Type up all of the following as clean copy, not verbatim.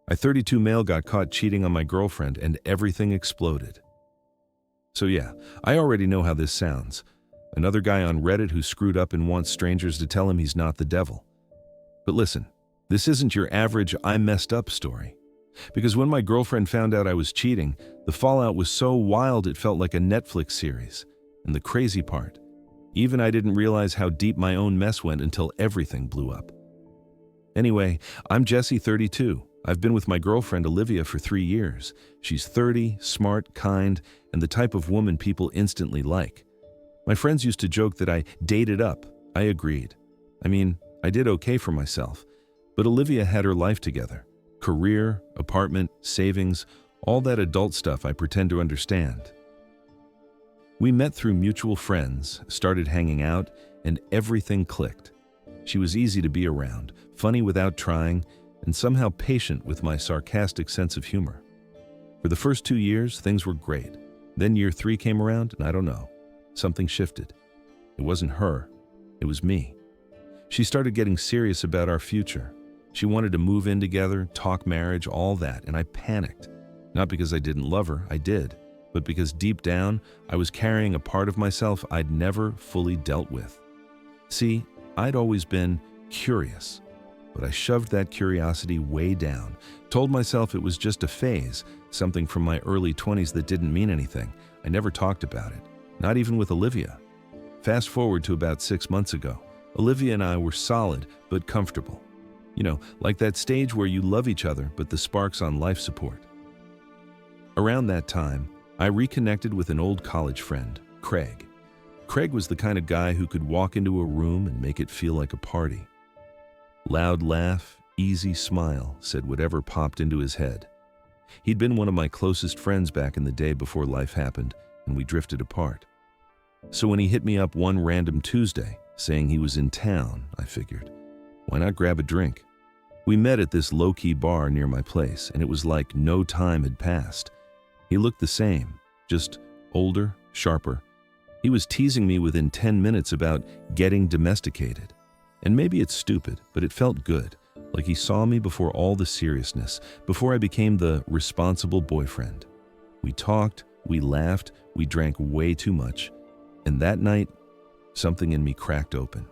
A 32 male got caught cheating on my girlfriend and everything exploded. So yeah, I already know how this sounds. Another guy on Reddit who screwed up and wants strangers to tell him he's not the devil. But listen, this isn't your average I messed up story. Because when my girlfriend found out I was cheating, the fallout was so wild it felt like a Netflix series. And the crazy part, even I didn't realize how deep my own mess went until everything blew up. Anyway, I'm Jesse, 32. I've been with my girlfriend Olivia for 3 years. She's 30, smart, kind, and the type of woman people instantly like. My friends used to joke that I dated up. I agreed. I mean, I did okay for myself. But Olivia had her life together. Career, apartment, savings, all that adult stuff I pretend to understand. We met through mutual friends, started hanging out, and everything clicked. She was easy to be around, funny without trying, and somehow patient with my sarcastic sense of humor. For the first 2 years, things were great. Then year 3 came around, and I don't know. Something shifted. It wasn't her. It was me. She started getting serious about our future. She wanted to move in together, talk marriage, all that, and I panicked. Not because I didn't love her, I did, but because deep down, I was carrying a part of myself I'd never fully dealt with. See, I'd always been curious, but I shoved that curiosity way down, told myself it was just a phase, something from my early 20s that didn't mean anything. I never talked about it, not even with Olivia. Fast forward to about 6 months ago, Olivia and I were solid but comfortable. You know, like that stage where you love each other but the spark's on life support. Around that time, I reconnected with an old college friend, Craig. Craig was the kind of guy who could walk into a room and make it feel like a party. Loud laugh, easy smile, said whatever popped into his head. He'd been one of my closest friends back in the day before life happened, and we drifted apart. So when he hit me up one random Tuesday, saying he was in town, I figured, why not grab a drink? We met at this low-key bar near my place, and it was like no time had passed. He looked the same, just older, sharper. He was teasing me within 10 minutes about getting domesticated. And maybe it's stupid, but it felt good, like he saw me before all the seriousness, before I became the responsible boyfriend. We talked, we laughed, we drank way too much, and that night, something in me cracked open.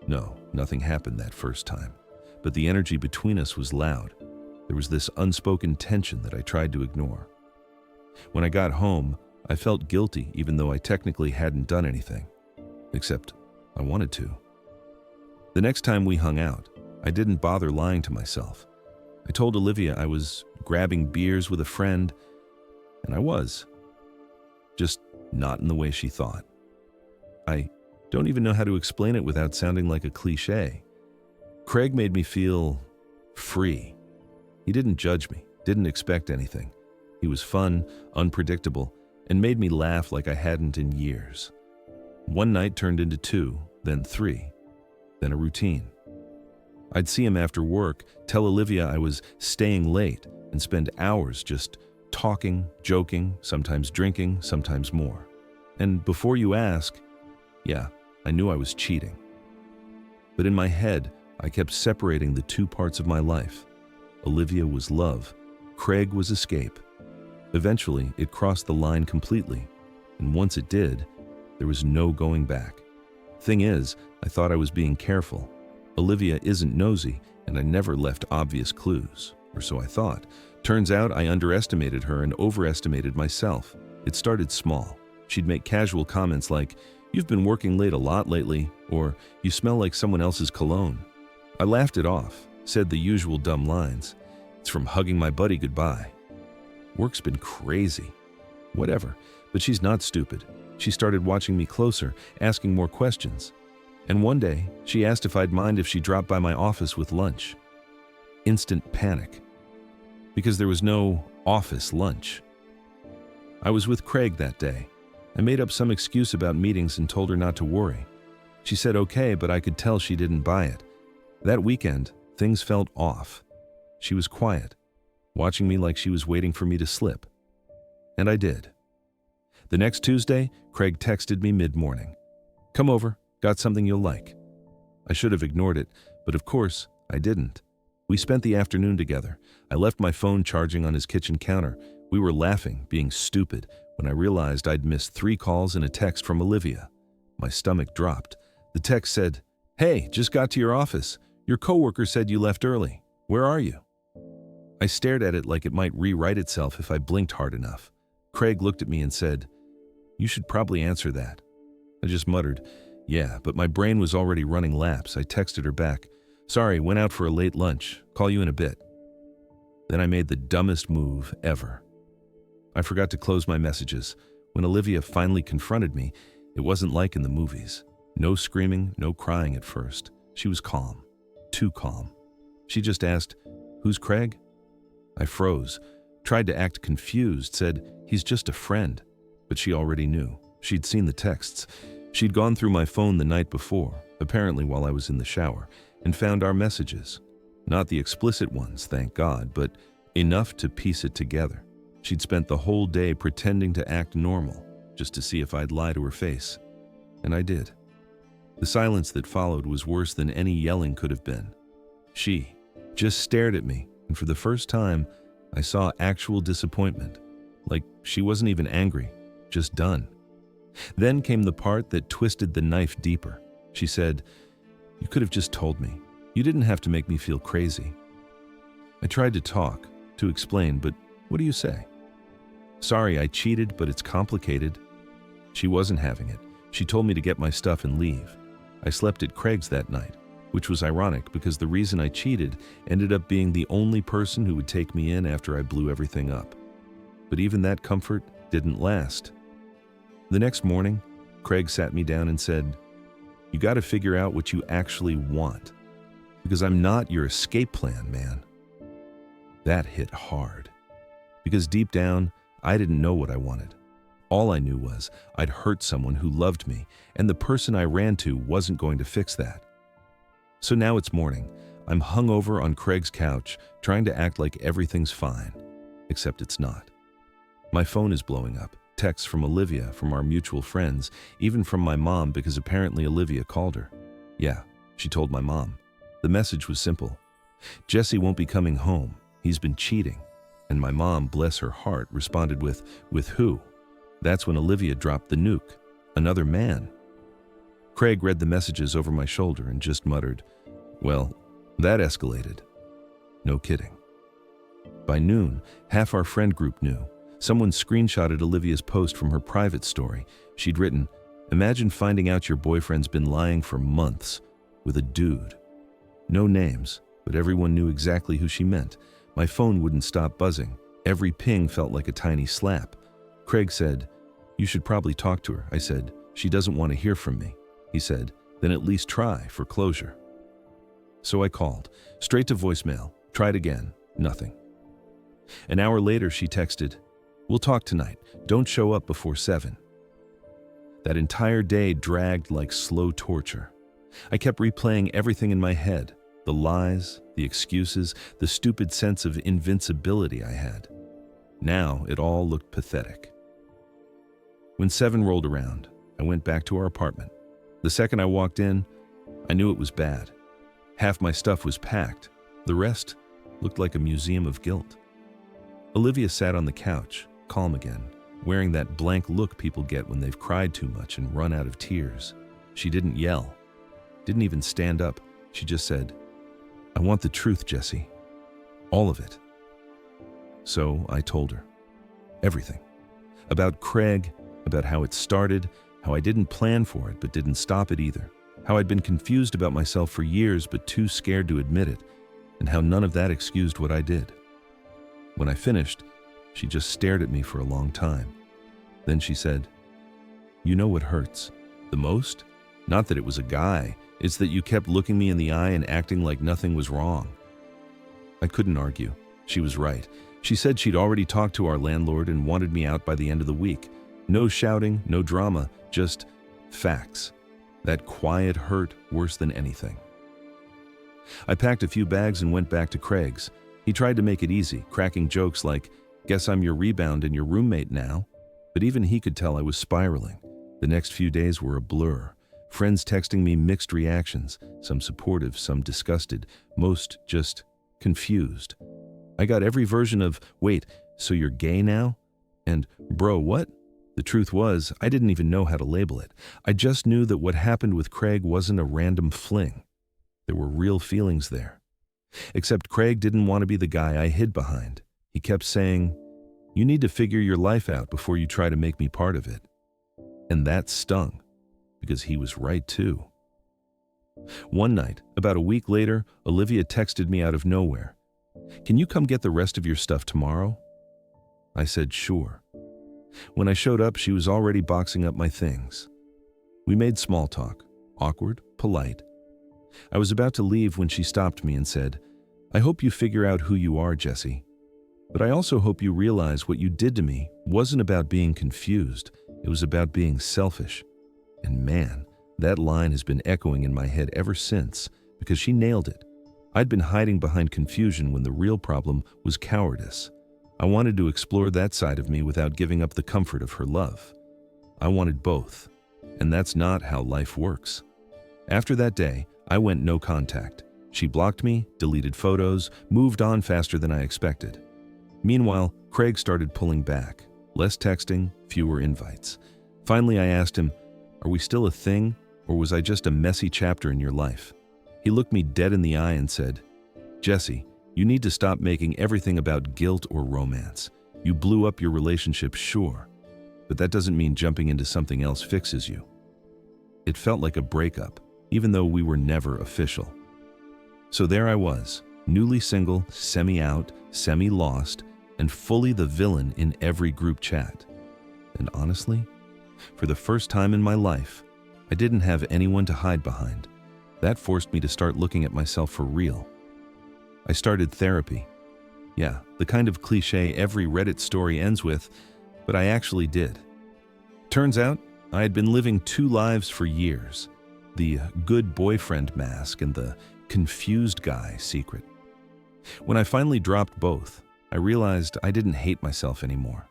No, nothing happened that first time, but the energy between us was loud. There was this unspoken tension that I tried to ignore. When I got home, I felt guilty even though I technically hadn't done anything. Except I wanted to. The next time we hung out, I didn't bother lying to myself. I told Olivia I was grabbing beers with a friend, and I was. Just not in the way she thought. I don't even know how to explain it without sounding like a cliche. Craig made me feel free. He didn't judge me, didn't expect anything. He was fun, unpredictable, and made me laugh like I hadn't in years. One night turned into 2, then 3, then a routine. I'd see him after work, tell Olivia I was staying late, and spend hours just talking, joking, sometimes drinking, sometimes more. And before you ask, yeah, I knew I was cheating. But in my head, I kept separating the 2 parts of my life. Olivia was love, Craig was escape. Eventually, it crossed the line completely, and once it did, there was no going back. Thing is, I thought I was being careful. Olivia isn't nosy, and I never left obvious clues, or so I thought. Turns out I underestimated her and overestimated myself. It started small. She'd make casual comments like, "You've been working late a lot lately," or "You smell like someone else's cologne." I laughed it off, said the usual dumb lines. "It's from hugging my buddy goodbye." Work's been crazy. Whatever, but she's not stupid. She started watching me closer, asking more questions. And one day, she asked if I'd mind if she dropped by my office with lunch. Instant panic. Because there was no office lunch. I was with Craig that day. I made up some excuse about meetings and told her not to worry. She said okay, but I could tell she didn't buy it. That weekend, things felt off. She was quiet, watching me like she was waiting for me to slip. And I did. The next Tuesday, Craig texted me mid-morning. "Come over, got something you'll like." I should have ignored it, but of course, I didn't. We spent the afternoon together. I left my phone charging on his kitchen counter. We were laughing, being stupid, when I realized I'd missed 3 calls and a text from Olivia. My stomach dropped. The text said, "Hey, just got to your office. Your coworker said you left early. Where are you?" I stared at it like it might rewrite itself if I blinked hard enough. Craig looked at me and said, "You should probably answer that." I just muttered, "Yeah," but my brain was already running laps. I texted her back, "Sorry, went out for a late lunch. Call you in a bit." Then I made the dumbest move ever. I forgot to close my messages. When Olivia finally confronted me, it wasn't like in the movies. No screaming, no crying at first. She was calm. Too calm. She just asked, "Who's Craig?" I froze, tried to act confused, said, "He's just a friend." But she already knew. She'd seen the texts. She'd gone through my phone the night before, apparently while I was in the shower, and found our messages. Not the explicit ones, thank God, but enough to piece it together. She'd spent the whole day pretending to act normal, just to see if I'd lie to her face. And I did. The silence that followed was worse than any yelling could have been. She just stared at me, and for the first time, I saw actual disappointment. Like she wasn't even angry, just done. Then came the part that twisted the knife deeper. She said, "You could have just told me. You didn't have to make me feel crazy." I tried to talk, to explain, but what do you say? "Sorry, I cheated, but it's complicated." She wasn't having it. She told me to get my stuff and leave. I slept at Craig's that night, which was ironic because the reason I cheated ended up being the only person who would take me in after I blew everything up. But even that comfort didn't last. The next morning, Craig sat me down and said, "You got to figure out what you actually want, because I'm not your escape plan, man." That hit hard, because deep down, I didn't know what I wanted. All I knew was I'd hurt someone who loved me, and the person I ran to wasn't going to fix that. So now it's morning. I'm hungover on Craig's couch, trying to act like everything's fine, except it's not. My phone is blowing up. Texts from Olivia, from our mutual friends, even from my mom because apparently Olivia called her. Yeah, she told my mom. The message was simple. "Jesse won't be coming home. He's been cheating." And my mom, bless her heart, responded with who? That's when Olivia dropped the nuke. Another man. Craig read the messages over my shoulder and just muttered, "Well, that escalated." No kidding. By noon, half our friend group knew. Someone screenshotted Olivia's post from her private story. She'd written, "Imagine finding out your boyfriend's been lying for months with a dude." No names, but everyone knew exactly who she meant. My phone wouldn't stop buzzing. Every ping felt like a tiny slap. Craig said, "You should probably talk to her." I said, "She doesn't want to hear from me." He said, "Then at least try for closure." So I called, straight to voicemail, tried again, nothing. An hour later, she texted, "We'll talk tonight. Don't show up before 7. That entire day dragged like slow torture. I kept replaying everything in my head, the lies, the excuses, the stupid sense of invincibility I had. Now it all looked pathetic. When 7 rolled around, I went back to our apartment. The second I walked in, I knew it was bad. Half my stuff was packed. The rest looked like a museum of guilt. Olivia sat on the couch, calm again, wearing that blank look people get when they've cried too much and run out of tears. She didn't yell, didn't even stand up. She just said, "I want the truth, Jesse. All of it." So I told her. Everything. About Craig, about how it started, how I didn't plan for it but didn't stop it either, how I'd been confused about myself for years but too scared to admit it, and how none of that excused what I did. When I finished, she just stared at me for a long time. Then she said, "You know what hurts the most? Not that it was a guy, it's that you kept looking me in the eye and acting like nothing was wrong." I couldn't argue. She was right. She said she'd already talked to our landlord and wanted me out by the end of the week. No shouting, no drama, just facts. That quiet hurt worse than anything. I packed a few bags and went back to Craig's. He tried to make it easy, cracking jokes like, "Guess I'm your rebound and your roommate now." But even he could tell I was spiraling. The next few days were a blur. Friends texting me mixed reactions, some supportive, some disgusted, most just confused. I got every version of, "Wait, so you're gay now?" and "Bro, what?" The truth was, I didn't even know how to label it. I just knew that what happened with Craig wasn't a random fling. There were real feelings there. Except Craig didn't want to be the guy I hid behind. He kept saying, "You need to figure your life out before you try to make me part of it." And that stung, because he was right too. One night, about a week later, Olivia texted me out of nowhere. "Can you come get the rest of your stuff tomorrow?" I said sure. When I showed up, she was already boxing up my things. We made small talk, awkward, polite. I was about to leave when she stopped me and said, "I hope you figure out who you are, Jesse. But I also hope you realize what you did to me wasn't about being confused. It was about being selfish." And man, that line has been echoing in my head ever since, because she nailed it. I'd been hiding behind confusion when the real problem was cowardice. I wanted to explore that side of me without giving up the comfort of her love. I wanted both, and that's not how life works. After that day, I went no contact. She blocked me, deleted photos, moved on faster than I expected. Meanwhile, Craig started pulling back. Less texting, fewer invites. Finally, I asked him, "Are we still a thing, or was I just a messy chapter in your life?" He looked me dead in the eye and said, "Jesse, you need to stop making everything about guilt or romance. You blew up your relationship, sure, but that doesn't mean jumping into something else fixes you." It felt like a breakup, even though we were never official. So there I was, newly single, semi-out, semi-lost, and fully the villain in every group chat. And honestly, for the first time in my life, I didn't have anyone to hide behind. That forced me to start looking at myself for real. I started therapy. Yeah, the kind of cliche every Reddit story ends with, but I actually did. Turns out, I had been living two lives for years. The good boyfriend mask and the confused guy secret. When I finally dropped both, I realized I didn't hate myself anymore.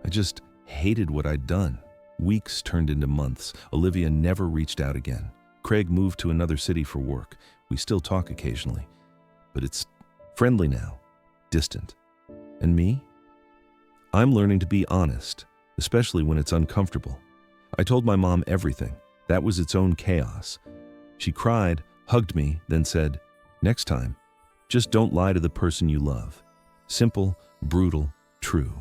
I just hated what I'd done. Weeks turned into months. Olivia never reached out again. Craig moved to another city for work. We still talk occasionally, but it's friendly now, distant. And me? I'm learning to be honest, especially when it's uncomfortable. I told my mom everything. That was its own chaos. She cried, hugged me, then said, "Next time, just don't lie to the person you love." Simple, brutal, true.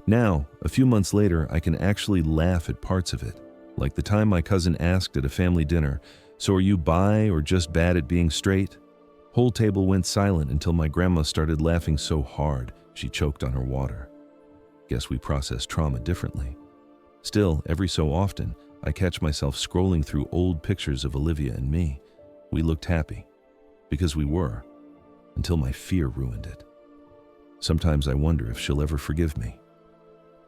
Now, a few months later, I can actually laugh at parts of it. Like the time my cousin asked at a family dinner, "So are you bi or just bad at being straight?" Whole table went silent until my grandma started laughing so hard she choked on her water. Guess we process trauma differently. Still, every so often, I catch myself scrolling through old pictures of Olivia and me. We looked happy, because we were, until my fear ruined it. Sometimes I wonder if she'll ever forgive me.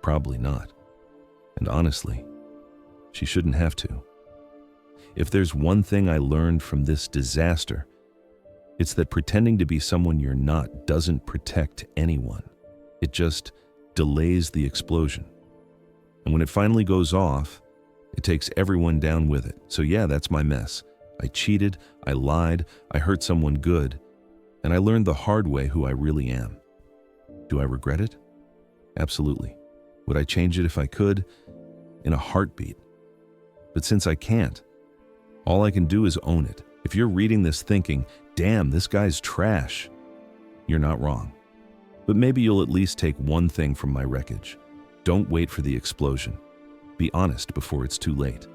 Probably not. And honestly, she shouldn't have to. If there's one thing I learned from this disaster, it's that pretending to be someone you're not doesn't protect anyone. It just delays the explosion. And when it finally goes off, it takes everyone down with it. So yeah, that's my mess. I cheated, I lied, I hurt someone good, and I learned the hard way who I really am. Do I regret it? Absolutely. Would I change it if I could? In a heartbeat. But since I can't, all I can do is own it. If you're reading this thinking, "Damn, this guy's trash," you're not wrong. But maybe you'll at least take one thing from my wreckage. Don't wait for the explosion. Be honest before it's too late.